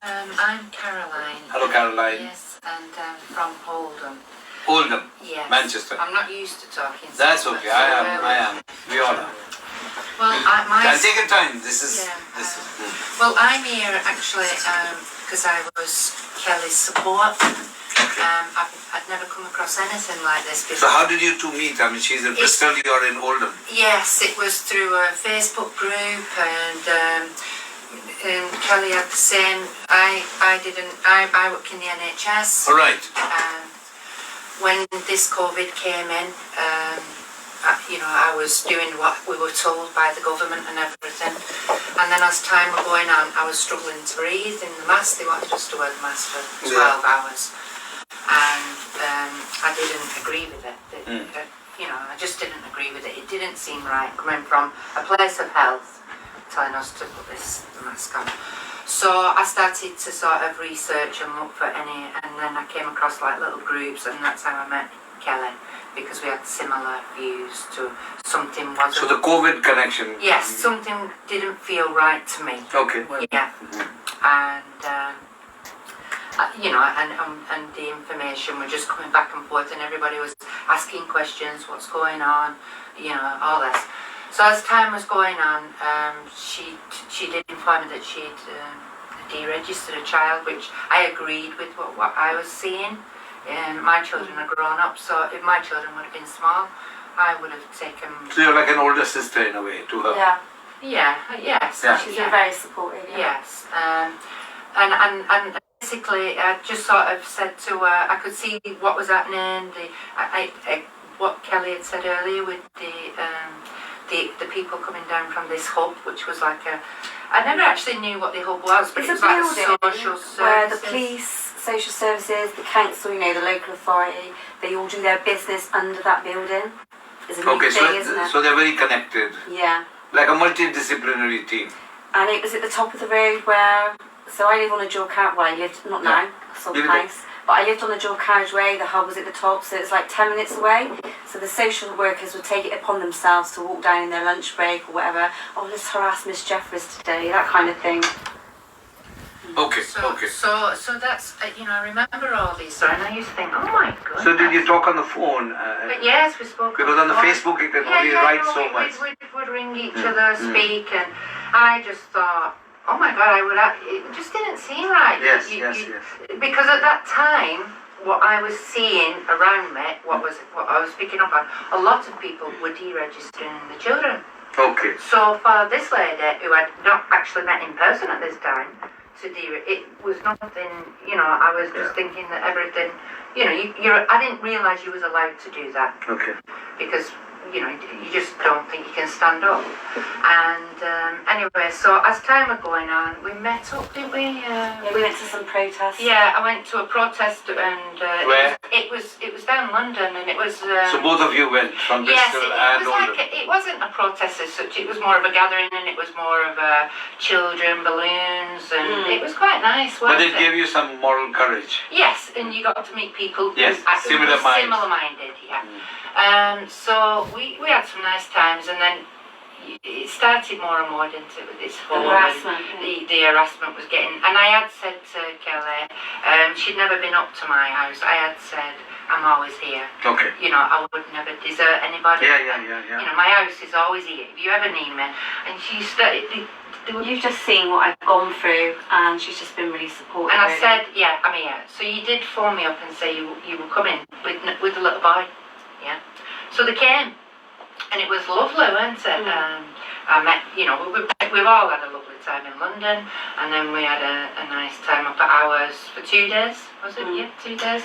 I'm Caroline. Hello, Caroline. Yes, and from Oldham. Oldham, Yes. Manchester. I'm not used to talking. That's okay. I am. We all are. Well, take your time. Well, I'm here actually because I was Kelly's support. I'd never come across anything like this before. So how did you two meet? I mean, she's in Bristol, you're in Oldham. Yes, it was through a Facebook group, and Kelly had the same. I work in the NHS. All right. When this COVID came in, I was doing what we were told by the government and everything. And then as time was going on, I was struggling to breathe in the mask. They wanted us to wear the mask for 12 hours. And I didn't agree with it. I just didn't agree with it. It didn't seem right coming from a place of health telling us to put this mask on. So I started to sort of research and look for any, and then I came across like little groups, and that's how I met Kelly, because we had similar views to something wasn't. So the COVID connection. Yes, something didn't feel right to me. Okay. Yeah, and and the information were just coming back and forth, and everybody was asking questions, what's going on, all this. So as time was going on, she did inform me that she'd deregistered a child, which I agreed with what I was seeing. My children are grown up, so if my children would have been small, I would have taken. So you're like an older sister in a way to her. Yeah. Yes. Yeah. She's been very supportive. Yeah. Yes. And basically, I just sort of said to her, I could see what was happening. What Kelly had said earlier with the people coming down from this hub, which was like I never actually knew what the hub was, but it's it was a like building social services. where the police, social services, the council, the local authority, they all do their business under that building. It's a new thing, isn't it? So they're very connected. Yeah. Like a multidisciplinary team. And it was at the top of the road where, so I live on a dual carriageway. Well, I lived, not now, I sold the house. But I lived on the dual carriageway, the hub was at the top, so it's like 10 minutes away. So the social workers would take it upon themselves to walk down in their lunch break or whatever. Oh, let's harass Miss Jeffries today, that kind of thing. Okay. So that's, I remember all these, and I used to think, oh my God. So did you talk on the phone? But yes, we spoke. Because on the Facebook you can only write so much. We'd ring each other, speak, and I just thought, oh my God, it just didn't seem right. Yes. Because at that time, what I was seeing around me, what I was picking up on, a lot of people were deregistering the children. Okay. So for this lady, who I'd not actually met in person at this time, it was nothing, I was just thinking that everything, I didn't realise you was allowed to do that. Okay. Because you just don't think you can stand up. And anyway, so as time was going on, we met up, didn't we? We went to some protests. Yeah, I went to a protest, and where? It was down London, and it was. So both of you went from Bristol and London. It wasn't a protest as such. It was more of a gathering, and it was more of children, balloons, and it was quite nice. But it gave you some moral courage. Yes, and you got to meet people who similar minded. Yeah. So we had some nice times, and then it started more and more, didn't it, with this whole harassment. The harassment was getting, and I had said to Kelly, she'd never been up to my house. I had said, I'm always here. Okay. I would never desert anybody. Yeah. My house is always here if you ever need me. And she started. You've just seen what I've gone through, and she's just been really supportive. And I said, yeah, I'm here. So you did phone me up and say you were coming with the little boy. Yeah. So they came, and it was lovely, weren't it? I met, we've all had a lovely time in London, and then we had a nice time up at ours for 2 days, was it? Yeah, 2 days.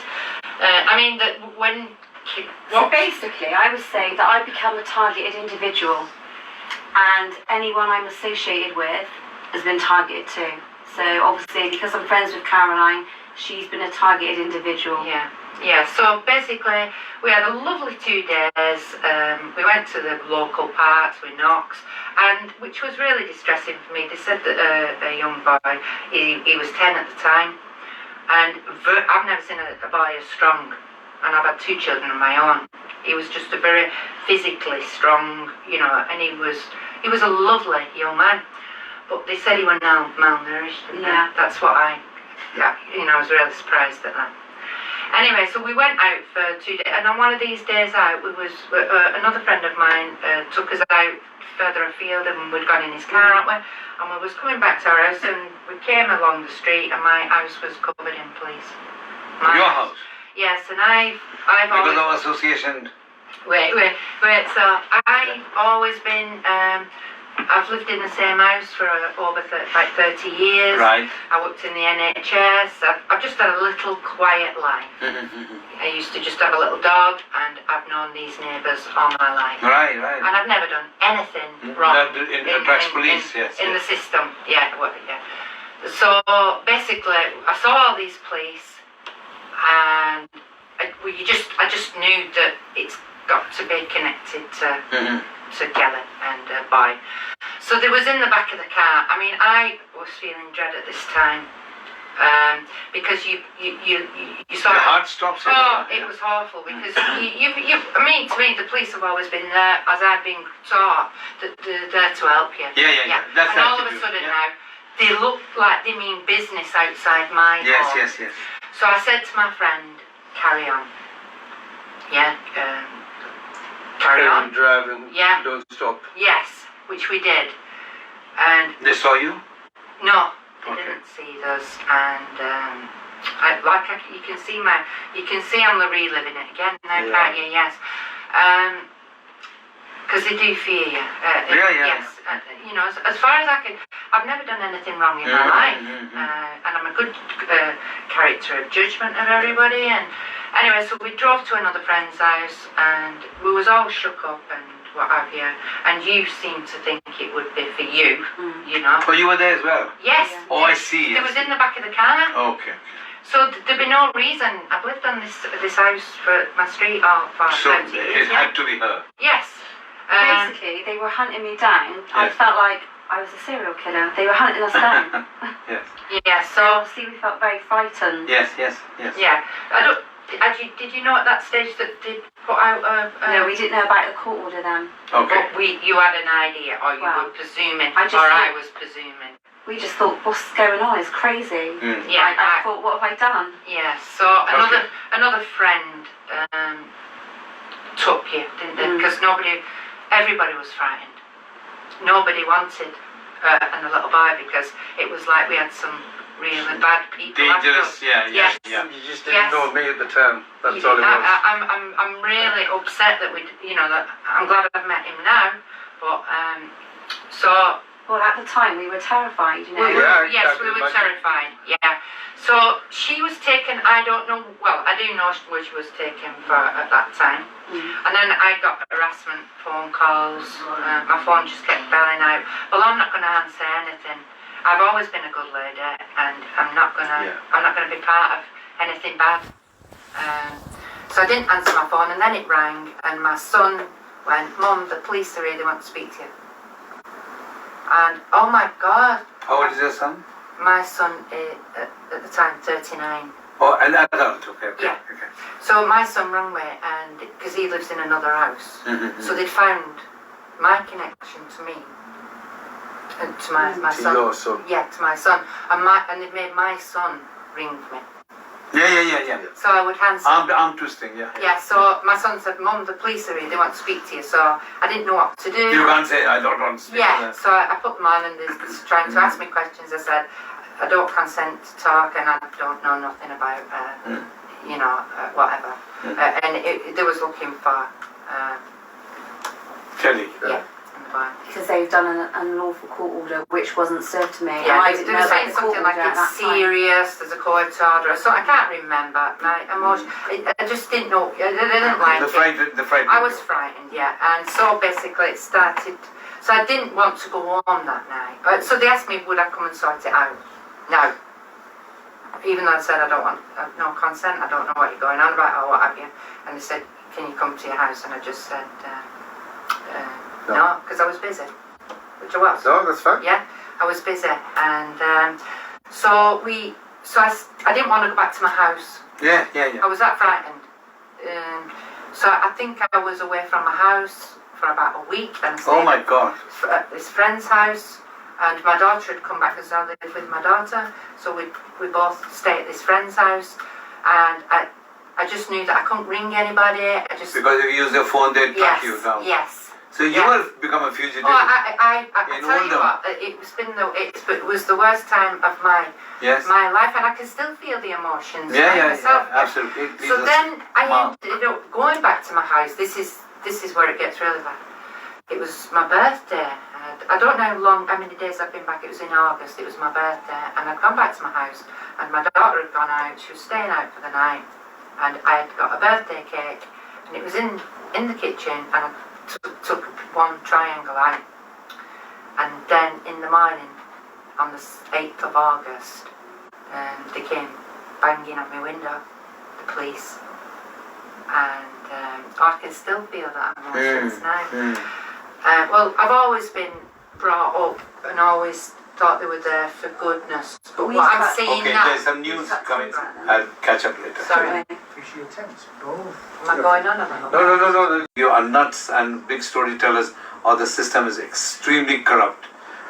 So basically, I would say that I become a targeted individual, and anyone I'm associated with has been targeted too. So obviously, because I'm friends with Caroline, she's been a targeted individual. Yeah, so basically we had a lovely 2 days. We went to the local parks with Knox, and which was really distressing for me. They said that a young boy, he was 10 at the time, and I've never seen a boy as strong, and I've had 2 children of my own. He was just a very physically strong, and he was a lovely young man. But they said he was malnourished. And that's what I I was really surprised at that. Anyway, so we went out for 2 days, and on one of these days out, another friend of mine took us out further afield, and we'd gone in his car, and we was coming back to our house, and we came along the street, and my house was covered in police. Your house? Yes, and I've Because always... of association. Wait. So I've always been... I've lived in the same house for over 30 years. Right. I worked in the NHS. I've just had a little quiet life. I used to just have a little dog, and I've known these neighbours all my life. Right. And I've never done anything wrong In police, yes. in the system. Yeah. So basically, I saw all these police, and I just knew that it's got to be connected to Kelly and Boy. So they was in the back of the car. I mean, I was feeling dread at this time because you saw Your heart stops. it was awful because to me the police have always been there, as I've been taught, that they're there to help you. Yeah. That's and all of a sudden now, they look like they mean business outside my door. Yes. So I said to my friend, carry on. Yeah. Carry on. Driving. Yeah. Don't stop. Yes, which we did. And They saw you? no, they Okay. didn't see us. And you can see I'm reliving it again now, Yeah. can't you? Yes. Because they do fear you. Yeah. Yes. As far as I can, I've never done anything wrong in my life, and I'm a good character of judgment of everybody. And anyway, so we drove to another friend's house, and we was all shook up and what have you. And you seemed to think it would be for you, you know. Oh, you were there as well? Yes. Yeah. Oh, I see. It was in the back of the car. Okay. So there'd be no reason. I've lived on this house for my street for So 20 years. it had to be her. Yes. Basically, they were hunting me down. I Yes. felt like I was a serial killer. They were hunting us down. Yes. Yeah. So So obviously we felt very frightened. Yes. yeah. Did you know at that stage that they put out a? No, we didn't know about the court order then. Okay. But you had an idea, or you Well, were presuming, I just or I thought- was presuming. We just thought, what's going on? It's crazy. Yeah. I thought, what have I done? Yeah. So another friend took you, didn't they? Because everybody was frightened. Nobody wanted a little boy because it was like we had some really bad people. Dangerous. Yeah. Yes. You just didn't know me at the time. That's You all it did. was. I'm really upset that that I'm glad I've met him now, but so Well, at the time we were terrified, you know. Yeah, we were imagine. terrified. Yeah. So she was taken. I don't know. Well, I do know where she was taken for at that time. And then I got harassment phone calls. My phone just kept belling out. Well, I'm not going to answer anything. I've always been a good lady, and I'm not gonna be part of anything bad. So I didn't answer my phone, and then it rang, and my son went, "Mum, the police are here. They want to speak to you." And oh my God, How old is your son? my son is at the time 39. Oh, an adult. Okay. Yeah. Okay. So my son rang me, and because he lives in another house, so they'd found my connection to me and to my To son. your son. Yeah, to my son, and they'd made my son ring me, Yeah. so I would answer. Arm twisting. Yeah. Yeah, so my son said, "Mum, the police are here. They want to speak to you." So I didn't know what to do. You can't say I don't want to speak. Yeah, so I put them on, and they're trying to ask me questions. I said, "I don't consent to talk, and I don't know nothing about, whatever." And they was looking for, Kelly. yeah, in the bar. Because they've done an unlawful court order which wasn't served to me. and Yeah, I they didn't were know about saying the court something like order at it's that time. serious, there's a court order, so I can't remember. My emotion, I just didn't know, I didn't like it. The fright. I was frightened, yeah, and so basically it started, so I didn't want to go on that night. So they asked me would I come and sort it out. No. Even though I said I don't want, no consent, I don't know what you're going on about or what have you. And they said, can you come to your house? And I just said, no, because I was busy, which I was. No, that's fine. Yeah, I was busy, and so I didn't want to go back to my house. Yeah. I was that frightened. So I think I was away from my house for about a week. Then I stayed Oh my God. at this friend's house, And my daughter had come back because I lived with my daughter, so we both stay at this friend's house, and I just knew that I couldn't ring anybody. I just Because if you use their phone, they track you down. Yes. So you Yeah. have become a fugitive. Oh, I In tell you Oldham. what, it was the worst time of my Yes. life, and I can still feel the emotions Yeah, myself. absolutely. It So leaves us then I marked. ended up going back to my house. This is where it gets really bad. It was my birthday. I don't know how many days I've been back. It was in August. It was my birthday, and I'd gone back to my house, and my daughter had gone out. She was staying out for the night, and I had got a birthday cake, and it was in the kitchen, and I took one triangle out, and then in the morning, on the 8th of August, they came banging on my window, the police, and I can still feel that emotions now. Well, I've always been brought up and always thought they were there for goodness, but We what I'm cut- seeing Okay, now... there's some news coming. Right now. I'll catch up later. Sorry, Fishy attempts. Oh. am I going on about No. You are nuts and big storytellers, or the system is extremely corrupt.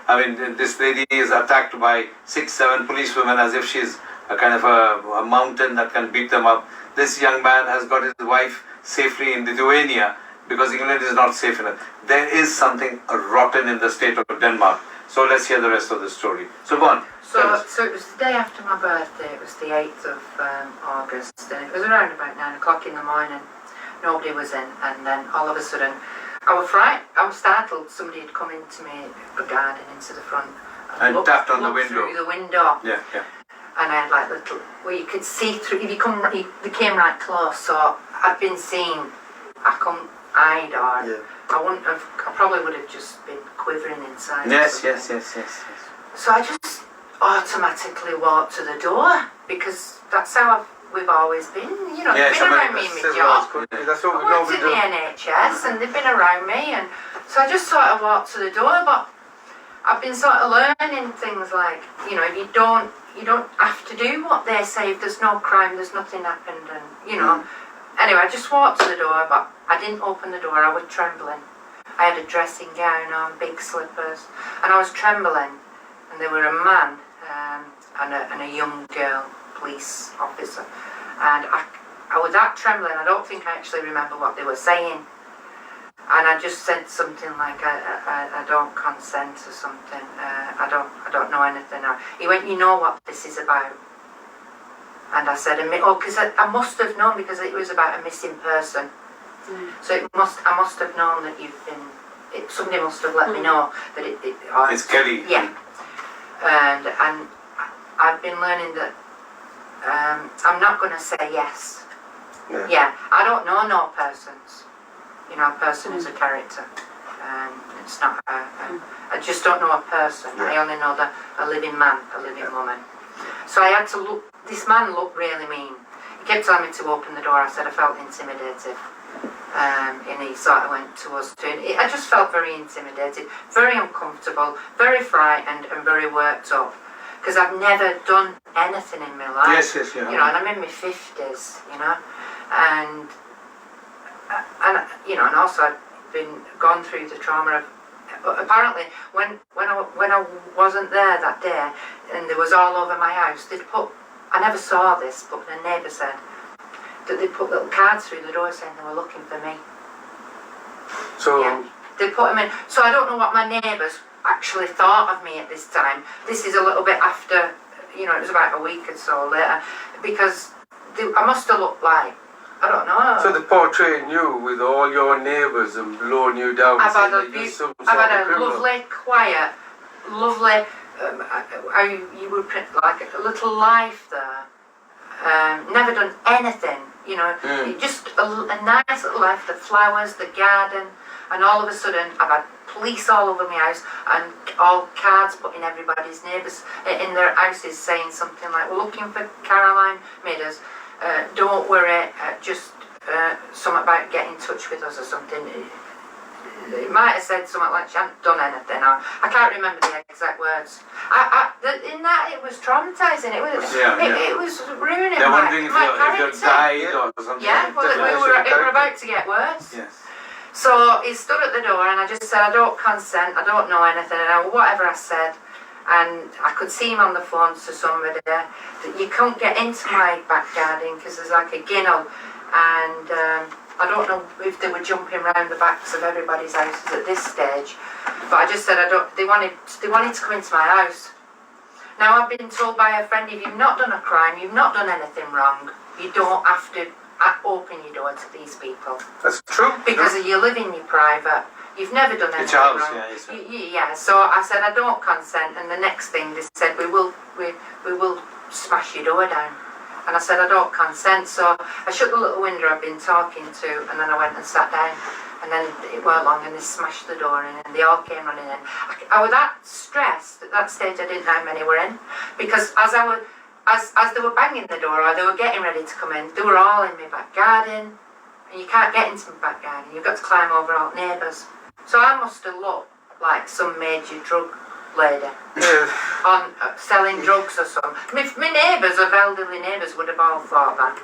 I mean, this lady is attacked by 6-7 policewomen as if she's a kind of a mountain that can beat them up. This young man has got his wife safely in Lithuania because England is not safe enough. There is something rotten in the state of Denmark. So let's hear the rest of the story. So go on. Tell us. So it was the day after my birthday, it was the 8th of August, and it was around about 9 o'clock in the morning. Nobody was in, and then all of a sudden, I was startled. Somebody had come into my garden, into the front. And tapped on the looked window. through the window. Yeah. And I had like little, where you could see through, they came right close, so I'd been seen, I couldn't hide, or I probably would have just been quivering inside. Yes. So I just automatically walked to the door, because that's how we've always been, you know, Yeah, they've been around me in my job. That's I what we worked normally in the do. NHS and they've been around me, and so I just sort of walked to the door, but I've been sort of learning things like, you know, you don't have to do what they say. If there's no crime, there's nothing happened, and you know. Anyway, I just walked to the door, but I didn't open the door. I was trembling. I had a dressing gown on, big slippers, and I was trembling. And there were a man and a young girl, police officer, and I was that trembling. I don't think I actually remember what they were saying. And I just said something like, I don't consent or something. I don't know anything. He went, you know what this is about? And I said, because I must have known, because it was about a missing person. So I must have known that you've been. Somebody must have let me know that It's Kelly. Yeah. And I've been learning that I'm not going to say yes. Yeah. I don't know no persons. You know, a person is a character. It's not I just don't know a person. I only know a living man, a living woman. So I had to look. This man looked really mean. He kept telling me to open the door. I said I felt intimidated. And he sort of went to us too. I just felt very intimidated, very uncomfortable, very frightened, and very worked up. Because I've never done anything in my life. Yes, You know, and I'm in my 50s, you know. And you know, and also I've gone through the trauma of. Apparently, when I wasn't there that day, and it was all over my house, they'd put. I never saw this, but the neighbour said that they put little cards through the door saying they were looking for me. So Yeah, they put them in. So I don't know what my neighbours actually thought of me at this time. This is a little bit after, you know, it was about a week or so later, because I must have looked like. I don't know. So they portraying you with all your neighbours and blowing you down. I've had saying a, that you're some I've sort had of a criminal. lovely, quiet, lovely, how you would print like a little life there. Never done anything, you know, just a nice little life, the flowers, the garden, and all of a sudden I've had police all over my house and all cards put in everybody's neighbours in their houses saying something like, we're looking for Caroline Meadows. Don't worry, just something about get in touch with us or something. It might have said something like she hadn't done anything. I can't remember the exact words. In that it was traumatising. It was ruining They're my wondering if character. you're died or something. Yeah, well, we were about to get worse. Yes. So he stood at the door and I just said, I don't consent, I don't know anything, and whatever I said. And I could see him on the phone to somebody that you can't get into my back garden because there's like a ginnel, and I don't know if they were jumping around the backs of everybody's houses at this stage, but I just said they wanted to come into my house. Now I've been told by a friend, if you've not done a crime, you've not done anything wrong, you don't have to open your door to these people. That's true. Because you live in your private, you've never done anything It's your house, wrong. yeah, it's a- Yeah, so I said I don't consent, and the next thing they said we will smash your door down, and I said I don't consent. So I shut the little window I've been talking to, and then I went and sat down, and then it weren't long, and they smashed the door in, and they all came running in. I was that stressed at that stage I didn't know how many were in, because as they were banging the door or they were getting ready to come in, they were all in my back garden, and you can't get into my back garden. You've got to climb over all neighbours. So I must have looked like some major drug lady on selling drugs or something. My neighbours, or elderly neighbours, would have all thought that.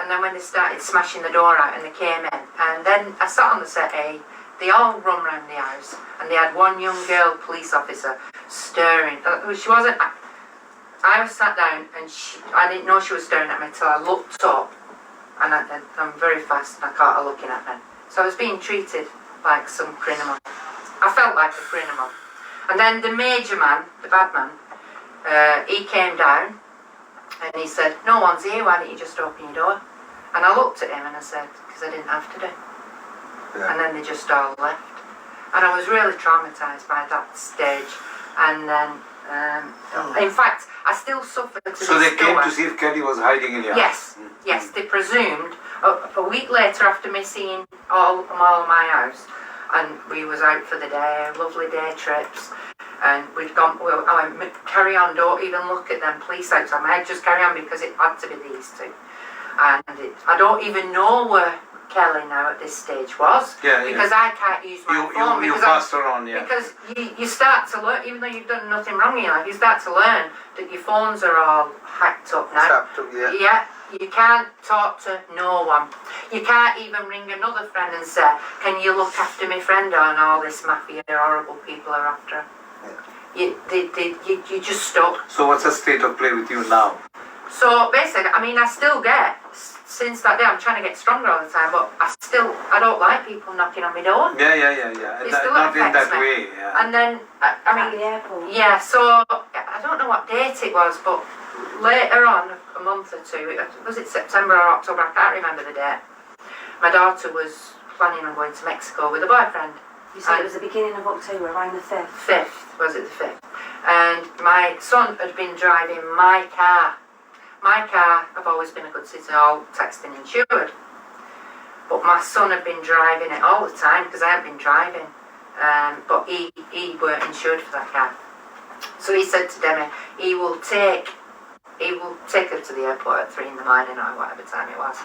And then when they started smashing the door out and they came in, and then I sat on the settee, they all run round the house, and they had one young girl police officer staring. She wasn't. I was sat down, and I didn't know she was staring at me till I looked up, and I'm very fast, and I caught her looking at me. So I was being treated like some criminal. I felt like a criminal. And then the major man, the bad man, he came down and he said, no one's here, why don't you just open your door? And I looked at him and I said, because I didn't have to do. Yeah. And then they just all left. And I was really traumatised by that stage. And then, in fact, I still suffer to So this they came day. to see if Kelly was hiding in your house? Yes, they presumed. A week later, after me seeing all my house, and we was out for the day, lovely day trips, and we'd gone. Well, I went, carry on, don't even look at them police outside my head, just carry on, because it had to be these two. And I don't even know where Kelly now at this stage was, because I can't use my phone. You passed her on, yeah. Because you start to learn, even though you've done nothing wrong in your life, you start to learn that your phones are all hacked up now. Tapped up, yeah. Yeah, you can't talk to no one. You can't even ring another friend and say, can you look after my friend on all this mafia horrible people are after her? You just stuck. So what's the state of play with you now? So basically, I mean, I still get, since that day, I'm trying to get stronger all the time, but I don't like people knocking on my door. Yeah. It still Not in affects that me. way, yeah. And then, I At mean, the airport. yeah, so I don't know what date it was, but later on, a month or two, was it September or October, I can't remember the date, my daughter was planning on going to Mexico with a boyfriend. You said it was the beginning of October, around the 5th. 5th, was it the 5th? And my son had been driving my car. My car, I've always been a good citizen, all taxed and insured. But my son had been driving it all the time, because I hadn't been driving. But he weren't insured for that car. So he said to Demi, he will take her to the airport at 3 in the morning or whatever time it was.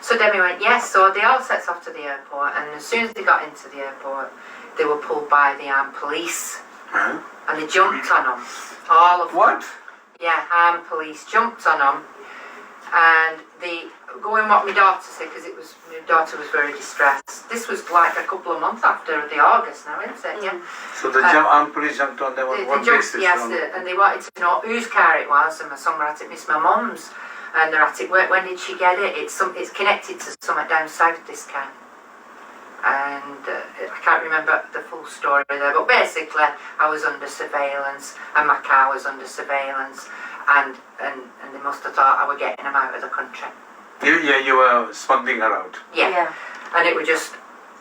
So Demi went, yes. So they all set off to the airport, and as soon as they got into the airport, they were pulled by the armed police. Huh? And they jumped on them. All of them. What? Yeah, armed police jumped on them, and they going what my daughter said, because my daughter was very distressed. This was like a couple of months after the August now, isn't it? Yeah. So the armed police jumped on them on what basis? Yes, and they wanted to know whose car it was, and my son were at it, it's my mum's, and they're at it, when did she get it? It's connected to something down south, this car. And I can't remember the full story there, but basically I was under surveillance and my car was under surveillance, and they must have thought I were getting them out of the country. You were smuggling her out. Yeah. And it was just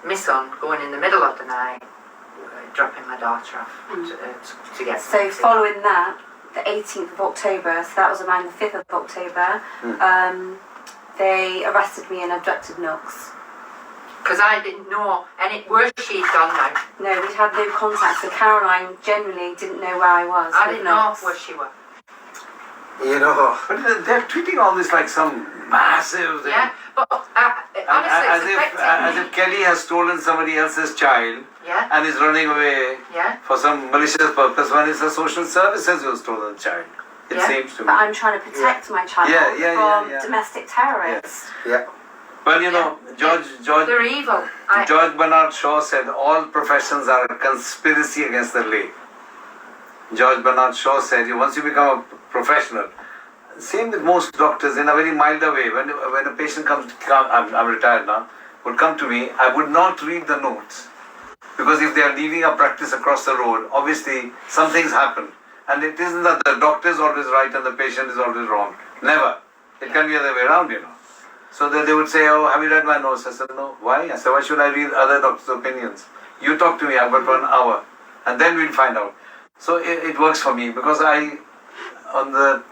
my son going in the middle of the night, dropping my daughter off to get So taxi. following that, the 18th of October, so that was around the 5th of October, they arrested me and abducted Nux. Because I didn't know where she'd gone now. No, we'd had no contact, so Caroline generally didn't know where I was. I with didn't know Nux. where she was. You know, But they're treating all this like some massive thing. Yeah, but honestly, as it's affecting me. if Kelly has stolen somebody else's child Yeah, and is running away yeah. for some malicious purpose when it's the social services who stole the child. It Yeah. seems to me. But I'm trying to protect my child Yeah, from domestic terrorists. yeah. Well, you know, They're evil. George Bernard Shaw said all professions are a conspiracy against the lay. George Bernard Shaw said, once you become a professional, same with most doctors in a very milder way. When a patient I'm retired now, would come to me, I would not read the notes. Because if they are leaving a practice across the road, obviously something's happened. And it isn't that the doctor is always right and the patient is always wrong. Never. It can be the other way around, you know. So they would say, oh, have you read my notes? I said, no. Why? I said, why should I read other doctors' opinions? You talk to me, I've got 1 hour. And then we'll find out. So it works for me because on the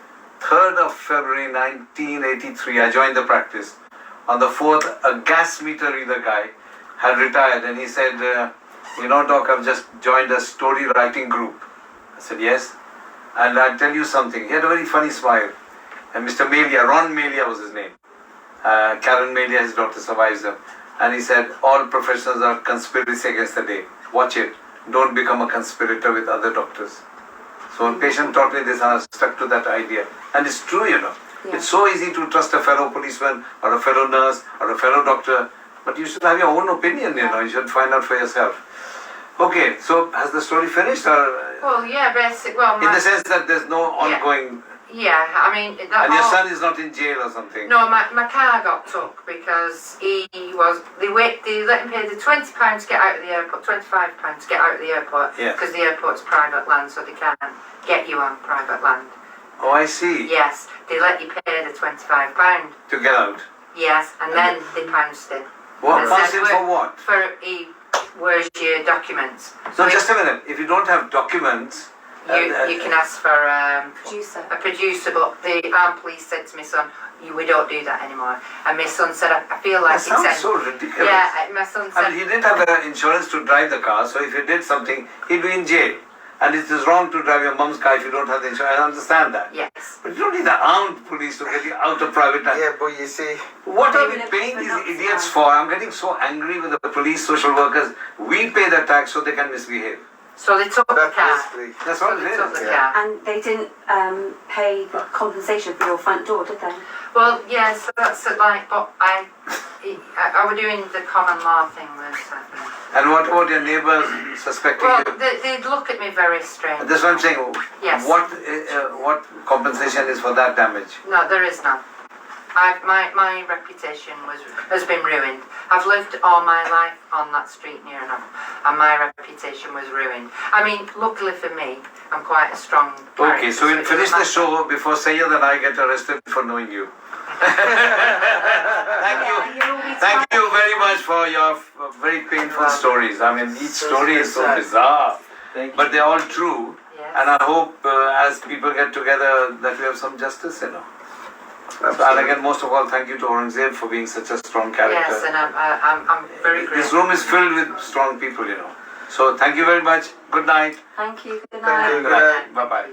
3rd of February 1983, I joined the practice. On the 4th, a gas meter reader guy had retired and he said, you know, Doc, I've just joined a story writing group. I said, yes. And I'll tell you something. He had a very funny smile. And Mr. Malia, Ron Malia was his name. Karen Malia, his daughter, survives him. And he said, all professionals are conspiracy against the day. Watch it. Don't become a conspirator with other doctors. So one patient taught me this and I stuck to that idea. And it's true, you know. Yeah. It's so easy to trust a fellow policeman or a fellow nurse or a fellow doctor. But you should have your own opinion, you know. You should find out for yourself. Okay, so has the story finished? Or, Well, yeah, basically. Well, in the sense that there's no ongoing... Yeah, I mean... And your son is not in jail or something? No, my car got took because they let him pay the £20 to get out of the airport, £25 to get out of the airport, because the airport's private land, so they can't get you on private land. Oh, I see. Yes, they let you pay the £25. To get out? Yes, and then they pounced him. What? And Pounced said, him for what? Where's your documents? No, just a minute. If you don't have documents... You can ask for a producer, but the armed police said to my son, we don't do that anymore. And my son said, I feel like that sounds so ridiculous. Yeah, my son said... And he didn't have the insurance to drive the car, so if he did something, he'd be in jail. And it is wrong to drive your mum's car if you don't have the insurance. I understand that. Yes. But you don't need the armed police to get you out of private land. Yeah, but you see... What are we paying these idiots for? I'm getting so angry with the police, social workers. We pay the tax so they can misbehave. So they took the car. That's all it is. Took the car. And they didn't pay the compensation for your front door, did they? Well, yes, that's it, like, but I was doing the common law thing with happening. And what about your neighbours suspecting Well, you? they'd look at me very strange. That's what I'm saying. Yes. What compensation is for that damage? No, there is none. My reputation has been ruined. I've lived all my life on that street near enough, and my reputation was ruined. I mean, luckily for me, I'm quite a strong character. Okay, so we'll finish the show before Sayyid and I get arrested for knowing you. Thank you very much for your very painful stories. I mean, each story is so bizarre, but they're all true. Yes. And I hope as people get together that we have some justice, you know. And again, most of all, thank you to Aurangzeb for being such a strong character. Yes, and I'm very grateful. This room is filled with strong people, you know. So thank you very much. Good night. Thank you. Good Thank night. you. Good night. Bye-bye.